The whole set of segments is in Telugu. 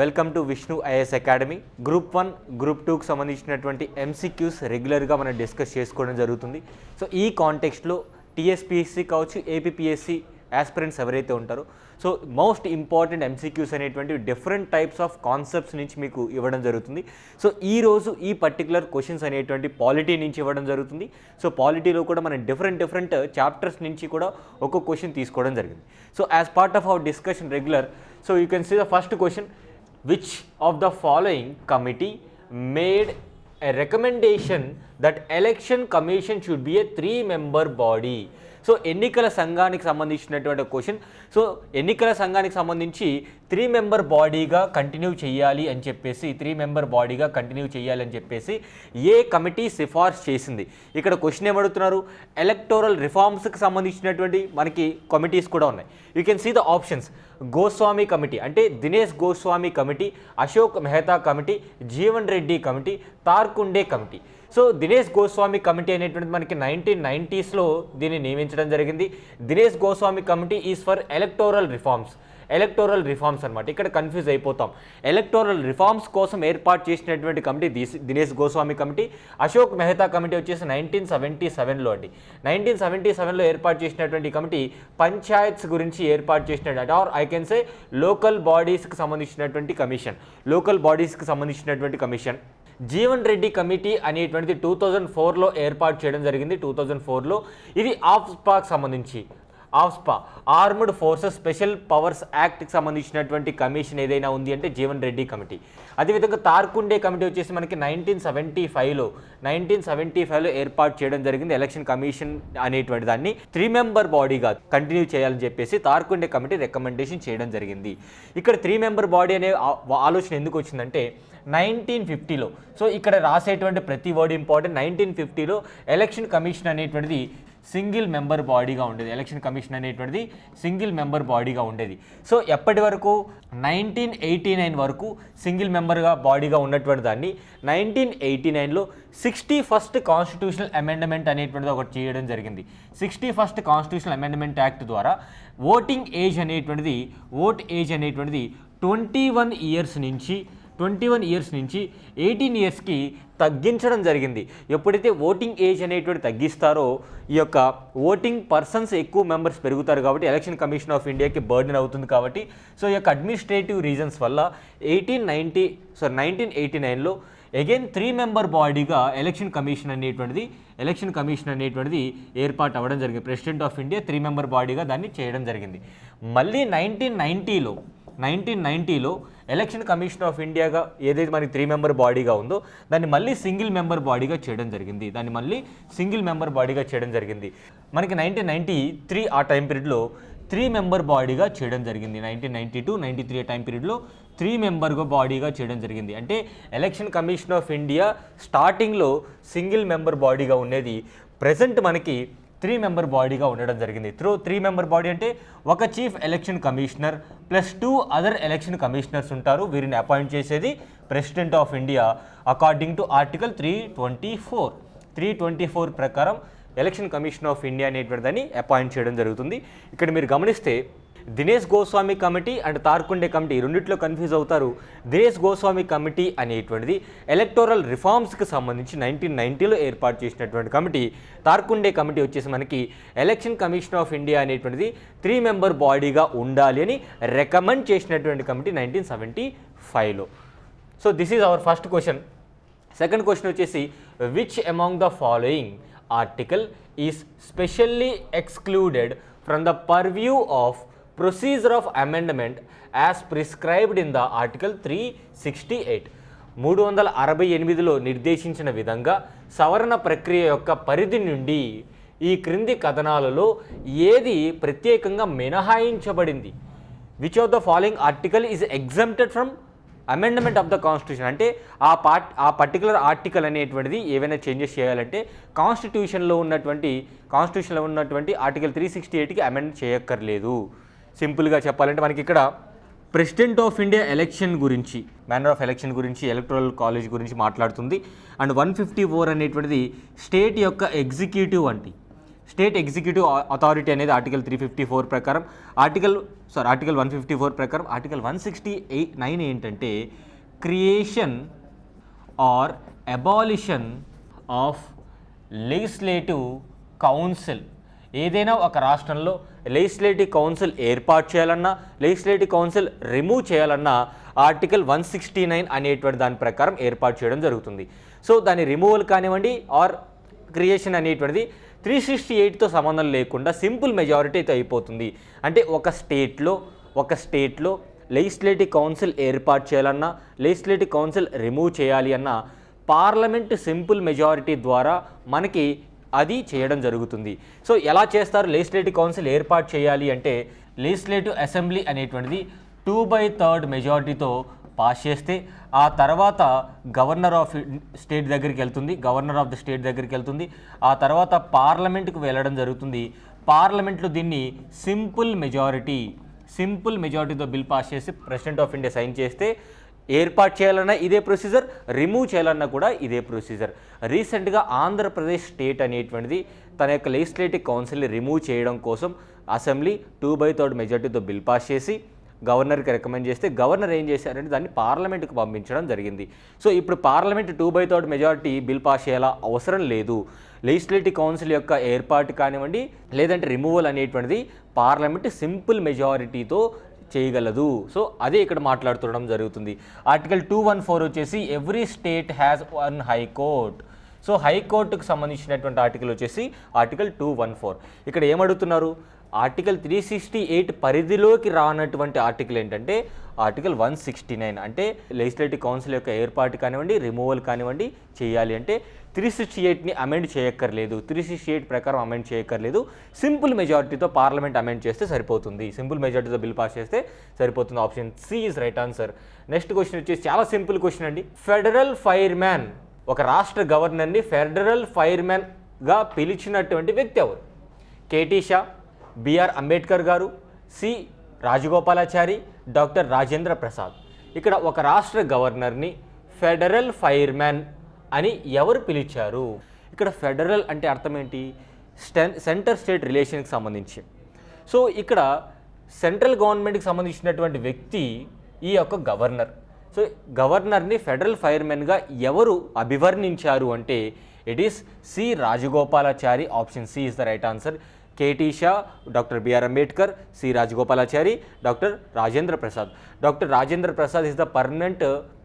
Welcome to Vishnu IAS academy. Group 1 group 2కి సంబంధించినటువంటి ఎంసీక్యూస్ రెగ్యులర్గా మనం డిస్కస్ చేసుకోవడం జరుగుతుంది. సో ఈ కాంటెక్స్ట్లో టీఎస్పీఎస్సీ కావచ్చు, ఏపీపీఎస్సీ ఆస్పిరెంట్స్ ఎవరైతే ఉంటారో సో మోస్ట్ ఇంపార్టెంట్ ఎంసీక్యూస్ అనేటువంటి డిఫరెంట్ టైప్స్ ఆఫ్ కాన్సెప్ట్స్ నుంచి మీకు ఇవ్వడం జరుగుతుంది. సో ఈరోజు ఈ పర్టికులర్ క్వశ్చన్స్ అనేటువంటి పాలిటీ నుంచి ఇవ్వడం జరుగుతుంది. సో పాలిటీలో కూడా మనం డిఫరెంట్ చాప్టర్స్ నుంచి కూడా ఒక్కొక్క క్వశ్చన్ తీసుకోవడం జరిగింది. So as part of our discussion regular, so you can see the first question. Which of the following committee made a recommendation that election commission should be a 3-member body? So ఎన్నికల సంఘానికి సంబంధించినటువంటి క్వశ్చన్. సో ఎన్నికల సంఘానికి సంబంధించి 3-member బాడీగా కంటిన్యూ చేయాలి అని చెప్పేసి ఏ కమిటీ సిఫార్సు చేసింది? ఇక్కడ క్వశ్చన్ ఏమడుగుతున్నారు, ఎలక్టోరల్ రిఫార్మ్స్కి సంబంధించినటువంటి మనకి కమిటీస్ కూడా ఉన్నాయి. You can see the options. Goswami committee అంటే Dinesh Goswami committee, Ashok Mehta committee, Jeevan Reddy committee, Tarkunde committee. So Dinesh Goswami committee అనేటువంటిది మనకి 1990sలో దీన్ని నియమించడం జరిగింది. Dinesh Goswami committee is for electoral reforms అనమాట. ఇక్కడ కన్ఫ్యూజ్ అయిపోతాం. ఎలక్టోరల్ రిఫార్మ్స్ కోసం ఏర్పాటు చేసినటువంటి committee Dinesh Goswami committee. Ashok Mehta committee వచ్చేసి 1977లో అండి. 1977లో ఏర్పాటు చేసినటువంటి కమిటీ పంచాయత్స్ గురించి ఏర్పాటు చేసినటువంటి, or I can say local బాడీస్కి సంబంధించినటువంటి కమిషన్. జీవన్ రెడ్డి కమిటీ అనేటువంటిది 2004లో ఏర్పాటు చేయడం జరిగింది. 2004లో ఇది ఆఫ్స్పాకి సంబంధించి, ఆర్మ్డ్ ఫోర్సెస్ స్పెషల్ పవర్స్ యాక్ట్కి సంబంధించినటువంటి కమిషన్ ఏదైనా ఉంది అంటే జీవన్ రెడ్డి కమిటీ. అదేవిధంగా తార్కుండే కమిటీ వచ్చేసి మనకి 1975లో ఏర్పాటు చేయడం జరిగింది. ఎలక్షన్ కమిషన్ అనేటువంటి దాన్ని 3-member బాడీగా కంటిన్యూ చేయాలని చెప్పేసి తార్కుండే కమిటీ రికమెండేషన్ చేయడం జరిగింది. ఇక్కడ 3-member బాడీ అనే ఆలోచన ఎందుకు వచ్చిందంటే 1950లో, సో ఇక్కడ రాసేటువంటి ప్రతి వర్డ్ ఇంపార్టెంట్. 1950లో ఎలక్షన్ కమిషన్ అనేటువంటిది సింగిల్ మెంబర్ బాడీగా ఉండేది. సో ఎప్పటి వరకు 1989 వరకు సింగిల్ మెంబర్గా బాడీగా ఉన్నటువంటి దాన్ని 1989లో 61st కాన్స్టిట్యూషనల్ అమెండ్మెంట్ అనేటువంటిది ఒకటి చేయడం జరిగింది. 61st కాన్స్టిట్యూషనల్ అమెండ్మెంట్ యాక్ట్ ద్వారా ఓట్ ఏజ్ అనేటువంటిది 21 ఇయర్స్ నుంచి 18 ఇయర్స్కి తగ్గించడం జరిగింది. ఎప్పుడైతే ఓటింగ్ ఏజ్ అనేటువంటి తగ్గిస్తారో ఈ యొక్క ఓటింగ్ పర్సన్స్ ఎక్కువ మెంబర్స్ పెరుగుతారు కాబట్టి ఎలక్షన్ కమిషన్ ఆఫ్ ఇండియాకి బర్డెన్ అవుతుంది కాబట్టి, సో ఈ యొక్క అడ్మినిస్ట్రేటివ్ రీజన్స్ వల్ల 1989లో అగైన్ 3-member బాడీగా ఎలక్షన్ కమిషన్ అనేటువంటిది ఏర్పాటు అవ్వడం జరిగింది. ప్రెసిడెంట్ ఆఫ్ ఇండియా 3-member బాడీగా దాన్ని చేయడం జరిగింది. మళ్ళీ 1990లో ఎలక్షన్ కమిషన్ ఆఫ్ ఇండియాగా ఏదైతే మనకి 3-member బాడీగా ఉందో దాన్ని మళ్ళీ సింగిల్ మెంబర్ బాడీగా చేయడం జరిగింది. మనకి 1993 ఆ టైం పీరియడ్లో 3-member బాడీగా చేయడం జరిగింది. 1992-93 టైం పీరియడ్లో 3-member బాడీగా చేయడం జరిగింది. అంటే ఎలక్షన్ కమిషన్ ఆఫ్ ఇండియా స్టార్టింగ్లో సింగిల్ మెంబర్ బాడీగా ఉండేది, ప్రెసెంట్ మనకి 3-member బాడీగా ఉండడం జరిగింది. 3-member బాడీ అంటే ఒక chief election commissioner plus 2 other election commissioners ఉంటారు. వీరిని అపాయింట్ చేసేది president of India according to article 324 ప్రకారం ఎలక్షన్ కమిషన్ ఆఫ్ ఇండియా అనేటువంటి దాన్ని అపాయింట్ చేయడం జరుగుతుంది. ఇక్కడ మీరు గమనిస్తే Dinesh Goswami committee and Tarkunde committee రెండిట్లో కన్ఫ్యూజ్ అవుతారు. దినేష్ గోస్వామి కమిటీ అనేటువంటిది ఎలక్టోరల్ రిఫార్మ్స్కి సంబంధించి 1990లో ఏర్పాటు చేసినటువంటి కమిటీ. తార్కుండే కమిటీ వచ్చేసి మనకి ఎలక్షన్ కమిషన్ ఆఫ్ ఇండియా అనేటువంటిది 3-member బాడీగా ఉండాలి అని రికమెండ్ చేసినటువంటి కమిటీ 1975లో. So this is our first question. Second question వచ్చేసి, which among the following article is specially excluded from the purview of procedure of amendment as prescribed in the article 368? 368లో నిర్దేశించిన విధంగా సవరణ ప్రక్రియ యొక్క పరిధి నుండి ఈ క్రింది కథనాలలో ఏది ప్రత్యేకంగా మినహాయించబడింది? Which of the following article is exempted from amendment of the constitution? అంటే ఆ పర్టికులర్ ఆర్టికల్ అనేటువంటిది ఏవైనా చేంజెస్ చేయాలంటే కాన్స్టిట్యూషన్లో ఉన్నటువంటి ఆర్టికల్ 368కి అమెండ్ చేయక్కర్లేదు. సింపుల్గా చెప్పాలంటే మనకి ఇక్కడ ప్రెసిడెంట్ ఆఫ్ ఇండియా ఎలక్షన్ గురించి, మేనర్ ఆఫ్ ఎలక్షన్ గురించి, ఎలక్టోరల్ కాలేజ్ గురించి మాట్లాడుతుంది. అండ్ 154 అనేటువంటిది స్టేట్ యొక్క ఎగ్జిక్యూటివ్ స్టేట్ ఎగ్జిక్యూటివ్ అథారిటీ అనేది ఆర్టికల్ 354 ప్రకారం, ఆర్టికల్ 154 ప్రకారం. ఆర్టికల్ 169 ఏంటంటే creation or abolition of legislative council. ఏదైనా ఒక రాష్ట్రంలో లెజిస్లేటివ్ కౌన్సిల్ ఏర్పాటు చేయాలన్నా, లెజిస్లేటివ్ కౌన్సిల్ రిమూవ్ చేయాలన్నా ఆర్టికల్ 169 అనేటువంటి దాని ప్రకారం ఏర్పాటు చేయడం జరుగుతుంది. సో దాని రిమూవల్ కానివ్వండి ఆర్ క్రియేషన్ అనేటువంటిది 368తో సంబంధం లేకుండా సింపుల్ మెజారిటీతో అయిపోతుంది. అంటే ఒక స్టేట్లో లెజిస్లేటివ్ కౌన్సిల్ ఏర్పాటు చేయాలన్నా, లెజిస్లేటివ్ కౌన్సిల్ రిమూవ్ చేయాలి అన్నా పార్లమెంట్ సింపుల్ మెజారిటీ ద్వారా మనకి అది చేయడం జరుగుతుంది. సో ఎలా చేస్తారు? లెజిస్లేటివ్ కౌన్సిల్ ఏర్పాటు చేయాలి అంటే లెజిస్లేటివ్ అసెంబ్లీ అనేటువంటిది 2/3 మెజారిటీతో పాస్ చేస్తే ఆ తర్వాత గవర్నర్ ఆఫ్ స్టేట్ దగ్గరికి వెళ్తుంది, గవర్నర్ ఆఫ్ ద స్టేట్ దగ్గరికి వెళ్తుంది, ఆ తర్వాత పార్లమెంట్కి వెళ్ళడం జరుగుతుంది. పార్లమెంట్లో దీన్ని సింపుల్ మెజారిటీతో బిల్ పాస్ చేసి ప్రెసిడెంట్ ఆఫ్ ఇండియా సైన్ చేస్తే ఏర్పాటు చేయాలన్నా ఇదే ప్రొసీజర్, రిమూవ్ చేయాలన్నా కూడా ఇదే ప్రొసీజర్. రీసెంట్గా ఆంధ్రప్రదేశ్ స్టేట్ అనేటువంటిది తన యొక్క లెజిస్లేటివ్ కౌన్సిల్ని రిమూవ్ చేయడం కోసం అసెంబ్లీ 2/3 మెజారిటీతో బిల్ పాస్ చేసి గవర్నర్కి రికమెండ్ చేస్తే గవర్నర్ ఏం చేశారంటే దాన్ని పార్లమెంట్కి పంపించడం జరిగింది. సో ఇప్పుడు పార్లమెంట్ 2/3 మెజారిటీ బిల్ పాస్ చేయాలా అవసరం లేదు. లెజిస్లేటివ్ కౌన్సిల్ యొక్క ఏర్పాటు కానివ్వండి లేదంటే రిమూవల్ అనేటువంటిది పార్లమెంట్ సింపుల్ మెజారిటీతో చేయగలదు. సో అదే ఇక్కడ మాట్లాడుతుండడం జరుగుతుంది. ఆర్టికల్ 214 వచ్చేసి every state has one high court. So హైకోర్టుకు సంబంధించినటువంటి ఆర్టికల్ వచ్చేసి ఆర్టికల్ 214. ఇక్కడ ఏమడుగుతున్నారు? ఆర్టికల్ 368 పరిధిలోకి రానటువంటి ఆర్టికల్ ఏంటంటే ఆర్టికల్ 169. అంటే లెజిస్లేటివ్ కౌన్సిల్ యొక్క ఏర్పాటు కానివ్వండి రిమూవల్ కానివ్వండి చేయాలి అంటే 368ని అమెండ్ చేయక్కర్లేదు, 368 ప్రకారం అమెండ్ చేయక్కర్లేదు. సింపుల్ మెజారిటీతో పార్లమెంట్ అమెండ్ చేస్తే సరిపోతుంది, సింపుల్ మెజారిటీతో బిల్ పాస్ చేస్తే సరిపోతుంది. Option C is right answer. Next question వచ్చేసి చాలా సింపుల్ క్వశ్చన్ అండి. ఫెడరల్ ఫైర్మ్యాన్, ఒక రాష్ట్ర గవర్నర్ని ఫెడరల్ ఫైర్మ్యాన్గా పిలిచినటువంటి వ్యక్తి ఎవరు? కేటీ షా, బిఆర్ అంబేద్కర్ గారు, సి రాజగోపాలాచారి, డాక్టర్ రాజేంద్ర ప్రసాద్. ఇక్కడ ఒక రాష్ట్ర గవర్నర్ని ఫెడరల్ ఫైర్మ్యాన్ అని ఎవరు పిలిచారు? ఇక్కడ ఫెడరల్ అంటే అర్థం ఏంటి? సెంటర్ స్టేట్ రిలేషన్కి సంబంధించి. సో ఇక్కడ సెంట్రల్ గవర్నమెంట్కి సంబంధించినటువంటి వ్యక్తి ఈ యొక్క గవర్నర్. సో గవర్నర్ని ఫెడరల్ ఫైర్మెన్గా ఎవరు అభివర్ణించారు అంటే it is C Rajagopalachari. Option C is the right answer. K T Shah, doctor B R Ambedkar, C Rajagopalachari, doctor Rajendra Prasad. Doctor Rajendra Prasad is the permanent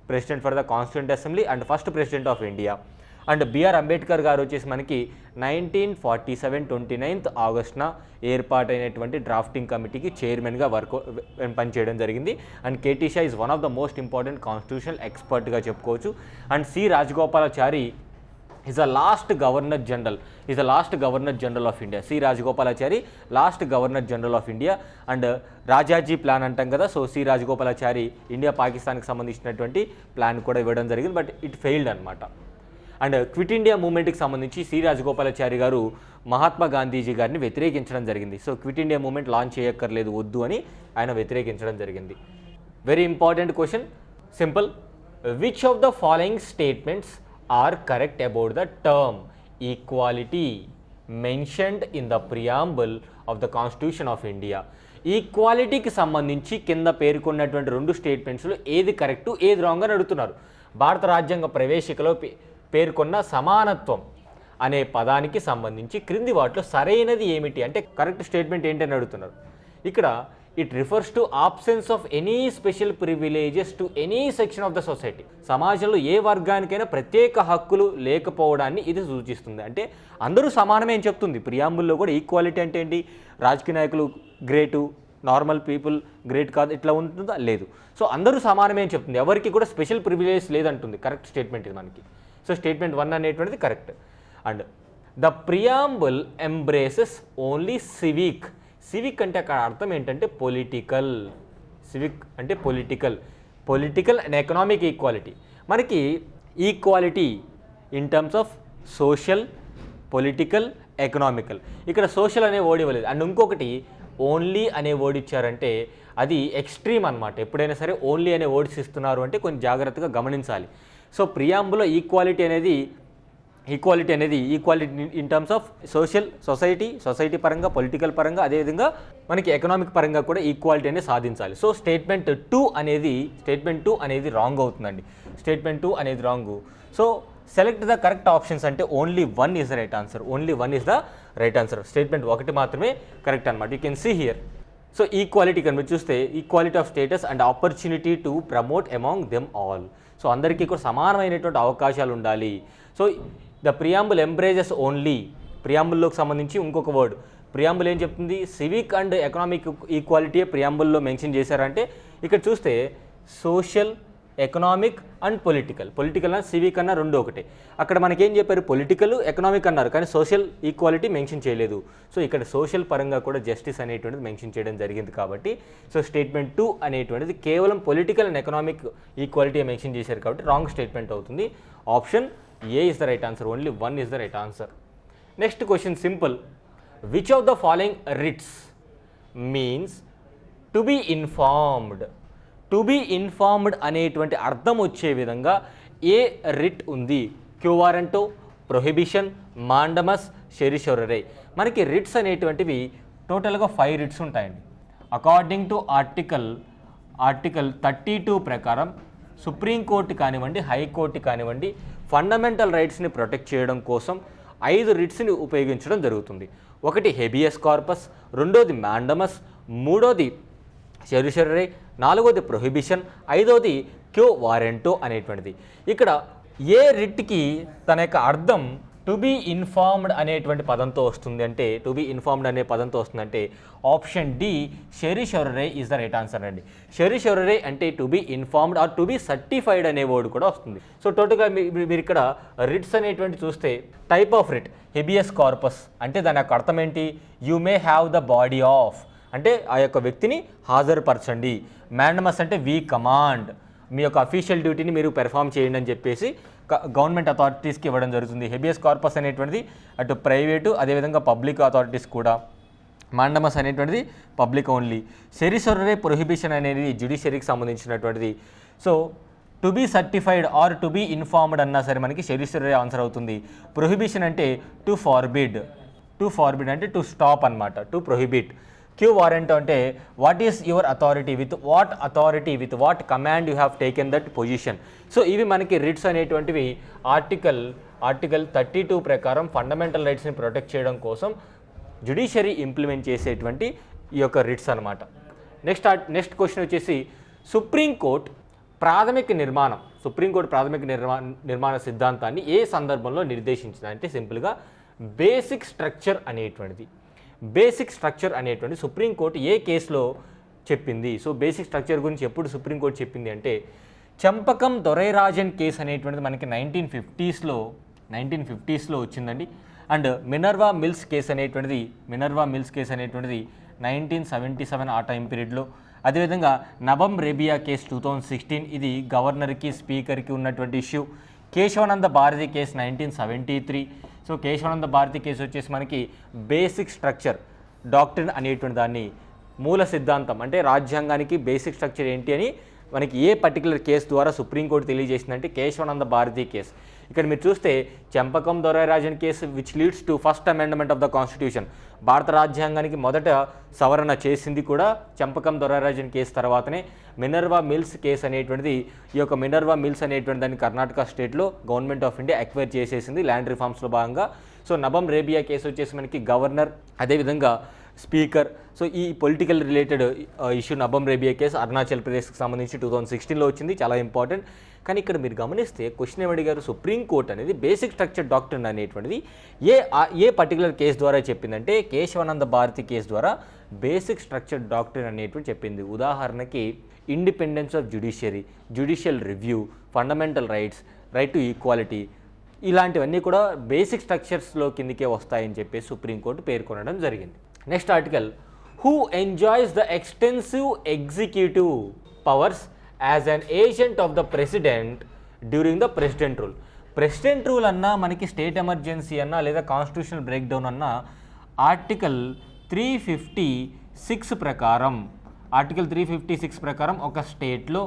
president for the constituent assembly and first president of India. And B R Ambedkar గారు వచ్చేసి మనకి 1947 29th ఆగస్టున ఏర్పాటైనటువంటి డ్రాఫ్టింగ్ కమిటీకి చైర్మన్గా పనిచేయడం జరిగింది. And KT Shah is one of the most important constitutional ఎక్స్పర్ట్గా చెప్పుకోవచ్చు. And C Rajagopalachari is the last governor general of India. C Rajagopalachari last governor general of India. And Rajaji plan అంటాం కదా, సో సి రాజగోపాలాచారి ఇండియా పాకిస్తాన్కి సంబంధించినటువంటి ప్లాన్ కూడా ఇవ్వడం జరిగింది, బట్ ఇట్ ఫెయిల్డ్ అనమాట. అండ్ క్విట్ ఇండియా మూవ్మెంట్కి సంబంధించి సి రాజగోపాలాచారి గారు మహాత్మా గాంధీజీ గారిని వ్యతిరేకించడం జరిగింది. So quit India movement launch చేయక్కర్లేదు, వద్దు అని ఆయన వ్యతిరేకించడం జరిగింది. Very important question, simple. Which of the following statements are correct about the term equality mentioned in the preamble of the Constitution of India? ఈక్వాలిటీకి సంబంధించి కింద పేర్కొన్నటువంటి రెండు స్టేట్మెంట్స్లో ఏది కరెక్టు ఏది రాంగ్ అని అడుగుతున్నారు. భారత రాజ్యాంగ ప్రవేశికలో పేర్కొన్న సమానత్వం అనే పదానికి సంబంధించి క్రింది వాటిలో సరైనది ఏమిటి అంటే కరెక్ట్ స్టేట్మెంట్ ఏంటని అడుగుతున్నారు. ఇక్కడ it refers to absence of any special privileges to any section of the society. సమాజంలో ఏ వర్గానికైనా ప్రత్యేక హక్కులు లేకపోవడాన్ని ఇది సూచిస్తుంది. అంటే అందరూ సమానమే అని చెప్తుంది. ప్రియాంబుల్లో కూడా ఈక్వాలిటీ అంటే ఏంటి? రాజకీయ నాయకులు గ్రేటు, నార్మల్ పీపుల్ గ్రేట్ కాదు, ఇట్లా ఉంటుందా? లేదు. సో అందరూ సమానమే అని చెప్తుంది, ఎవరికి కూడా స్పెషల్ ప్రివిలేజ్ లేదంటుంది. కరెక్ట్ స్టేట్మెంట్ ఇది మనకి. సో స్టేట్మెంట్ 1 అనేటువంటిది correct. And the preamble embraces only civic అంటే అక్కడ అర్థం ఏంటంటే పొలిటికల్. సివిక్ అంటే పొలిటికల్ అండ్ ఎకనామిక్ ఈక్వాలిటీ. మనకి equality in terms of social, political, economical. ఇక్కడ సోషల్ అనే వర్డ్ ఇవ్వలేదు. అండ్ ఇంకొకటి ఓన్లీ అనే వర్డ్ ఇచ్చారంటే అది ఎక్స్ట్రీమ్ అనమాట. ఎప్పుడైనా సరే ఓన్లీ అనే వర్డ్స్ ఇస్తున్నారు అంటే కొంచెం జాగ్రత్తగా గమనించాలి. సో ప్రియాంబులో ఈక్వాలిటీ అనేది ఈక్వాలిటీ అనేది equality in terms of society పరంగా, పొలిటికల్ పరంగా, అదేవిధంగా మనకి ఎకనామిక్ పరంగా కూడా ఈక్వాలిటీ అనేది సాధించాలి. సో స్టేట్మెంట్ 2 అనేది రాంగ్ అవుతుందండి. స్టేట్మెంట్ 2 అనేది wrong. So select the correct options అంటే only 1 is the right answer. Statement 1 మాత్రమే కరెక్ట్ అనమాట. You can see here. So equality కనుక మీరు చూస్తే equality of status and opportunity to promote among them all. So అందరికీ కూడా సమానమైనటువంటి అవకాశాలు ఉండాలి. So the preamble embraces only, ప్రియాంబుల్లోకి సంబంధించి ఇంకొక వర్డ్, ప్రియాంబుల్ ఏం చెప్తుంది, సివిక్ అండ్ ఎకనామిక్ ఈక్వాలిటీ ప్రియాంబుల్లో మెన్షన్ చేశారంటే ఇక్కడ చూస్తే సోషల్, ఎకనామిక్ అండ్ పొలిటికల్ అన్న సివిక్ అన్న రెండు ఒకటే. అక్కడ మనకేం చెప్పారు, పొలిటికల్, ఎకనామిక్ అన్నారు, కానీ సోషల్ ఈక్వాలిటీ మెన్షన్ చేయలేదు. సో ఇక్కడ సోషల్ పరంగా కూడా జస్టిస్ అనేటువంటిది మెన్షన్ చేయడం జరిగింది కాబట్టి సో స్టేట్మెంట్ 2 అనేటువంటిది కేవలం political and economic equality mention చేశారు కాబట్టి రాంగ్ స్టేట్మెంట్ అవుతుంది. Option A is the right answer. Only 1 is the right answer. Next question simple. Which of the following writs means to be informed? To be informed అనేటువంటి అర్థం వచ్చే విధంగా ఏ రిట్ ఉంది? Quo warranto, prohibition, mandamus, certiorari. మనకి రిట్స్ అనేటువంటివి టోటల్గా 5 రిట్స్ ఉంటాయండి. అకార్డింగ్ టు ఆర్టికల్ 32 ప్రకారం సుప్రీంకోర్టు కానివ్వండి, హైకోర్టు కానివ్వండి, ఫండమెంటల్ రైట్స్ని ప్రొటెక్ట్ చేయడం కోసం 5 రిట్స్ని ఉపయోగించడం జరుగుతుంది. ఒకటి హెబియస్ కార్పస్, రెండోది మాండమస్, మూడోది షెరిషొరరే, నాలుగోది ప్రొహిబిషన్, ఐదోది క్యో వారెంటో అనేటువంటిది. ఇక్కడ ఏ రిట్కి తన యొక్క అర్థం టు బీ ఇన్ఫార్మ్డ్ అనేటువంటి పదంతో వస్తుంది అంటే, టు బీ ఇన్ఫార్మ్డ్ అనే పదంతో వస్తుందంటే option D certiorari is the right answer అండి. షెరిషొరరే అంటే to be informed or to be certified అనే వర్డ్ కూడా వస్తుంది. సో టోటల్గా మీరు ఇక్కడ రిట్స్ అనేటువంటి చూస్తే type of writ habeas corpus అంటే దాని యొక్క అర్థం ఏంటి, you may have the body of అంటే ఆ యొక్క వ్యక్తిని హాజరుపరచండి. మాండమస్ అంటే వీ కమాండ్, మీ యొక్క అఫీషియల్ డ్యూటీని మీరు పెర్ఫామ్ చేయండి అని చెప్పేసి గవర్నమెంట్ అథారిటీస్కి ఇవ్వడం జరుగుతుంది. హెబియస్ కార్పస్ అనేటువంటిది అటు ప్రైవేటు అదేవిధంగా పబ్లిక్ అథారిటీస్ కూడా. మాండమస్ అనేటువంటిది పబ్లిక్ ఓన్లీ. షెరిషొరరే ప్రొహిబిషన్ అనేది జ్యుడిషియరీకి సంబంధించినటువంటిది. So to be certified or to be informed అన్నా సరే మనకి షెరిషొరరే ఆన్సర్ అవుతుంది. ప్రొహిబిషన్ అంటే టు ఫార్బిడ్ అంటే టు స్టాప్ అన్నమాట, టు ప్రొహిబిట్. క్యూ వారెంట్ అంటే what is your authority, with what command you have taken that position. So ఇవి మనకి రిట్స్ అనేటువంటివి ఆర్టికల్ 32 ప్రకారం ఫండమెంటల్ రైట్స్ని ప్రొటెక్ట్ చేయడం కోసం జ్యుడిషియరీ ఇంప్లిమెంట్ చేసేటువంటి ఈ యొక్క రిట్స్ అనమాట. నెక్స్ట్ క్వశ్చన్ వచ్చేసి సుప్రీంకోర్టు ప్రాథమిక నిర్మాణ సిద్ధాంతాన్ని ఏ సందర్భంలో నిర్దేశించింది అంటే సింపుల్గా బేసిక్ స్ట్రక్చర్ అనేటువంటి సుప్రీంకోర్టు ఏ కేసులో చెప్పింది. సో బేసిక్ స్ట్రక్చర్ గురించి ఎప్పుడు సుప్రీంకోర్టు చెప్పింది అంటే చంపకం దొరైరాజన్ కేసు అనేటువంటిది మనకి 1950స్లో వచ్చిందండి. అండ్ మినర్వా మిల్స్ కేసు అనేటువంటిది 1977 ఆ టైం పీరియడ్లో. అదేవిధంగా నబం రేబియా కేసు 2016, ఇది గవర్నర్కి స్పీకర్కి ఉన్నటువంటి issue. Kesavananda Bharati case 1973. So Kesavananda Bharati case వచ్చేసి మనకి బేసిక్ స్ట్రక్చర్ డాక్ట్రిన్ అనేటువంటి దాన్ని, మూల సిద్ధాంతం అంటే రాజ్యాంగానికి బేసిక్ స్ట్రక్చర్ ఏంటి అని మనకి ఏ పర్టికులర్ కేసు ద్వారా సుప్రీంకోర్టు తెలియజేసిందంటే కేశవానంద భారతి కేసు. ఇక్కడ మీరు చూస్తే Champakam Dorairajan case which leads to first amendment of the constitution, భారత రాజ్యాంగానికి మొదట సవరణ చేసింది కూడా చంపకం దొరైరాజన్ కేసు తర్వాతనే. మినర్వా మిల్స్ కేసు అనేటువంటిది, ఈ యొక్క మినర్వా మిల్స్ అనేటువంటి దాన్ని కర్ణాటక స్టేట్లో గవర్నమెంట్ ఆఫ్ ఇండియా అక్వైర్ చేసేసింది ల్యాండ్ రిఫార్మ్స్లో భాగంగా. సో నబం రేబియా కేసు వచ్చేసి మనకి గవర్నర్ అదేవిధంగా స్పీకర్. సో ఈ political related issue నబం Rebia case Arunachal ప్రదేశ్కి సంబంధించి 2016లో వచ్చింది, చాలా ఇంపార్టెంట్. కానీ ఇక్కడ మీరు గమనిస్తే క్వశ్చన్ ఏమడిగారు, సుప్రీంకోర్టు అనేది బేసిక్ స్ట్రక్చర్ డాక్ట్రిన్ అనేటువంటిది ఏ పర్టికులర్ కేసు ద్వారా చెప్పిందంటే కేశవానంద భారతి కేసు ద్వారా బేసిక్ స్ట్రక్చర్ డాక్ట్రిన్ అనేటువంటి చెప్పింది. ఉదాహరణకి independence of judicial review, fundamental rights, right to equality, ఇలాంటివన్నీ కూడా బేసిక్ స్ట్రక్చర్స్లో కిందికే వస్తాయని చెప్పేసి సుప్రీంకోర్టు పేర్కొనడం జరిగింది. Next article, who enjoys the extensive executive powers as an agent of the president during the president rule. President rule అన్నా మనకి స్టేట్ ఎమర్జెన్సీ అన్నా లేదా కాన్స్టిట్యూషనల్ బ్రేక్ డౌన్ అన్నా ఆర్టికల్ 356 ప్రకారం ఒక స్టేట్లో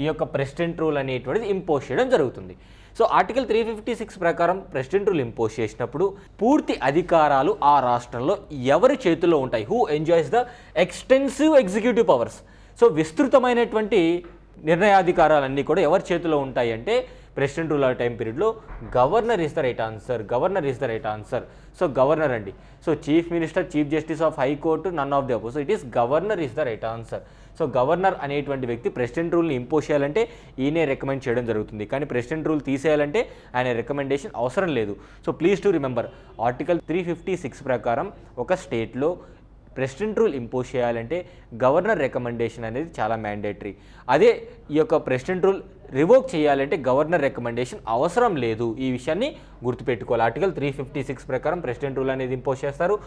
ఈ యొక్క ప్రెసిడెంట్ రూల్ అనేటువంటిది ఇంపోజ్ చేయడం జరుగుతుంది. సో ఆర్టికల్ 356 ప్రకారం ప్రెసిడెంట్ రూల్ ఇంపోజ్ చేసినప్పుడు పూర్తి అధికారాలు ఆ రాష్ట్రంలో ఎవరి చేతిలో ఉంటాయి? Who enjoys the extensive executive powers. So విస్తృతమైనటువంటి నిర్ణయాధికారాలన్నీ కూడా ఎవరి చేతిలో ఉంటాయి అంటే ప్రెసిడెంట్ రూల్ ఆఫ్ టైం పీరియడ్లో governor is the right answer. Governor is the right answer. So governor అండి. So chief minister, chief justice of high court, none of the above. So it is governor is the right answer. So governor అనేటువంటి వ్యక్తి ప్రెసిడెంట్ రూల్ని ఇంపోజ్ చేయాలంటే ఈయనే రికమెండ్ చేయడం జరుగుతుంది. కానీ ప్రెసిడెంట్ రూల్ తీసేయాలంటే ఆయన రికమెండేషన్ అవసరం లేదు. So please to remember, article 356 ప్రకారం ఒక స్టేట్లో ప్రెసిడెంట్ రూల్ ఇంపోజ్ చేయాలంటే గవర్నర్ రికమెండేషన్ అనేది చాలా మ్యాండేటరీ. అదే ఈ యొక్క ప్రెసిడెంట్ రూల్ రివోక్ చేయాలంటే గవర్నర్ రికమెండేషన్ అవసరం లేదు. ఈ విషయాన్ని గుర్తుపెట్టుకోవాలి. ఆర్టికల్ 356 ప్రకారం ప్రెసిడెంట్ రూల్ అనేది ఇంపోజ్ చేస్తారు.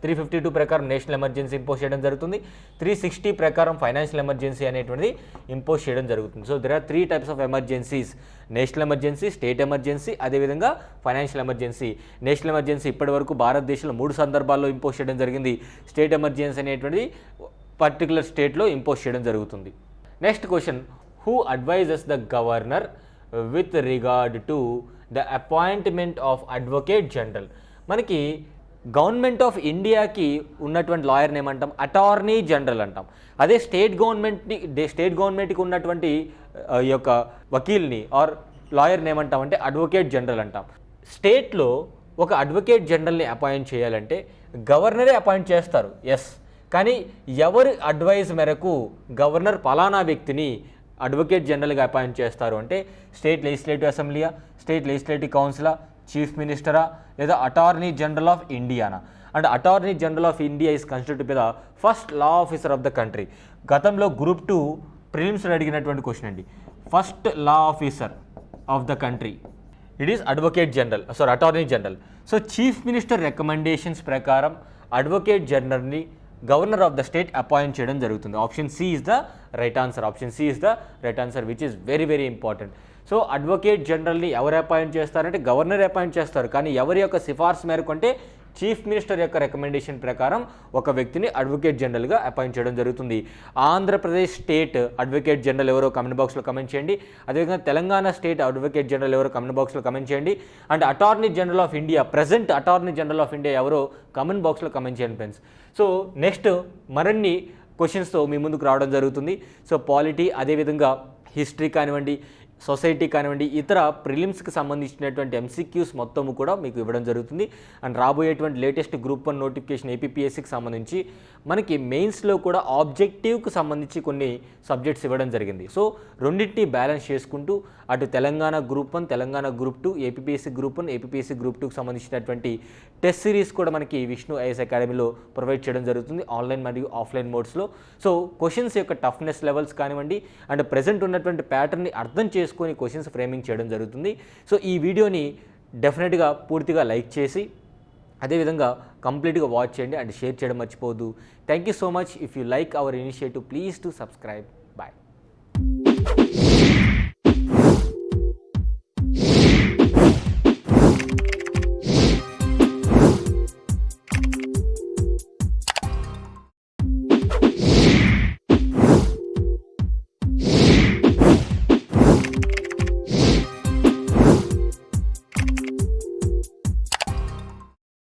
352 ప్రకారం నేషనల్ ఎమర్జెన్సీ ఇంపోజ్ చేయడం జరుగుతుంది. 360 ప్రకారం ఫైనాన్షియల్ ఎమర్జెన్సీ అనేటువంటిది ఇంపోజ్ చేయడం జరుగుతుంది. So there are 3 types of emergencies: national emergency, state emergency, అదేవిధంగా ఫైనాన్షియల్ ఎమర్జెన్సీ. నేషనల్ ఎమర్జెన్సీ ఇప్పటివరకు భారతదేశంలో 3 సందర్భాల్లో ఇంపోజ్ చేయడం జరిగింది. స్టేట్ ఎమర్జెన్సీ అనేటువంటిది పర్టికులర్ స్టేట్లో ఇంపోజ్ చేయడం జరుగుతుంది. Next question: who advises the governor with regard to the appointment of advocate general? మనకి గవర్నమెంట్ ఆఫ్ ఇండియాకి ఉన్నటువంటి లాయర్ని ఏమంటాం? అటార్నీ జనరల్ అంటాం. అదే స్టేట్ గవర్నమెంట్కి ఉన్నటువంటి ఈ యొక్క వకీల్ని ఆర్ లాయర్ని ఏమంటాం అంటే అడ్వకేట్ జనరల్ అంటాం. స్టేట్లో ఒక అడ్వకేట్ జనరల్ని అపాయింట్ చేయాలంటే గవర్నరే అపాయింట్ చేస్తారు, ఎస్. కానీ ఎవరి అడ్వైజ్ మేరకు గవర్నర్ పలానా వ్యక్తిని అడ్వకేట్ జనరల్గా అపాయింట్ చేస్తారు అంటే స్టేట్ లెజిస్లేటివ్ అసెంబ్లీయా, స్టేట్ లెజిస్లేటివ్ కౌన్సిలా, చీఫ్ మినిస్టరా, లేదా అటార్నీ జనరల్ ఆఫ్ ఇండియానా? And attorney general of India is constitute by the first law officer of the country. గతంలో గ్రూప్ 2 ప్రిలిమ్స్లో అడిగినటువంటి క్వశ్చన్ అండి. First law officer of the country it is advocate general, attorney general. So chief minister recommendations ప్రకారం అడ్వకేట్ జనరల్ని governor of the state appoint చేయడం జరుగుతుంది. Option C is the right answer. Option C is the right answer, which is very very important. So advocate జనరల్ని ఎవరు అపాయింట్ చేస్తారంటే గవర్నర్ అపాయింట్ చేస్తారు. కానీ ఎవరి యొక్క సిఫార్సు మేరకు అంటే చీఫ్ మినిస్టర్ యొక్క రికమెండేషన్ ప్రకారం ఒక వ్యక్తిని అడ్వకేట్ జనరల్గా అపాయింట్ చేయడం జరుగుతుంది. ఆంధ్రప్రదేశ్ స్టేట్ అడ్వకేట్ జనరల్ ఎవరో కమెంట్ బాక్స్లో కమెంట్ చేయండి. అదేవిధంగా తెలంగాణ స్టేట్ అడ్వకేట్ జనరల్ ఎవరో కమెంట్ బాక్స్లో కమెంట్ చేయండి. And attorney general of India, present attorney general of India ఎవరో కమెంట్ బాక్స్లో కమెంట్ చేయండి ఫ్రెండ్స్. సో నెక్స్ట్ మరిన్ని క్వశ్చన్స్తో మీ ముందుకు రావడం జరుగుతుంది. సో పాలిటీ, అదేవిధంగా హిస్టరీ కానివ్వండి, సొసైటీ కానివ్వండి, ఇతర ప్రిలిమ్స్కి సంబంధించినటువంటి ఎంసీక్యూస్ మొత్తము కూడా మీకు ఇవ్వడం జరుగుతుంది. అండ్ రాబోయేటువంటి లేటెస్ట్ గ్రూప్ 1 నోటిఫికేషన్ ఏపీపీఎస్సీకి సంబంధించి మనకి మెయిన్స్లో కూడా ఆబ్జెక్టివ్కి సంబంధించి కొన్ని సబ్జెక్ట్స్ ఇవ్వడం జరిగింది. సో రెండింటినీ బ్యాలెన్స్ చేసుకుంటూ అటు Telangana group 1, Telangana group 2, APPSC group 1, APPSC group 2కి సంబంధించినటువంటి టెస్ట్ సిరీస్ కూడా మనకి విష్ణు ఐఎస్ అకాడమీలో ప్రొవైడ్ చేయడం జరుగుతుంది, ఆన్లైన్ మరియు ఆఫ్లైన్ మోడ్స్లో. సో క్వశ్చన్స్ యొక్క టఫ్నెస్ లెవెల్స్ కానివ్వండి అండ్ ప్రెజెంట్ ఉన్నటువంటి ప్యాటర్న్ని అర్థం చేసుకొని క్వశ్చన్స్ ఫ్రేమింగ్ చేయడం జరుగుతుంది. సో ఈ వీడియోని డెఫినెట్గా పూర్తిగా లైక్ చేసి అదేవిధంగా కంప్లీట్గా వాచ్ చేయండి అండ్ షేర్ చేయడం మర్చిపోవద్దు. Thank you so much. If you like our initiative, please to subscribe.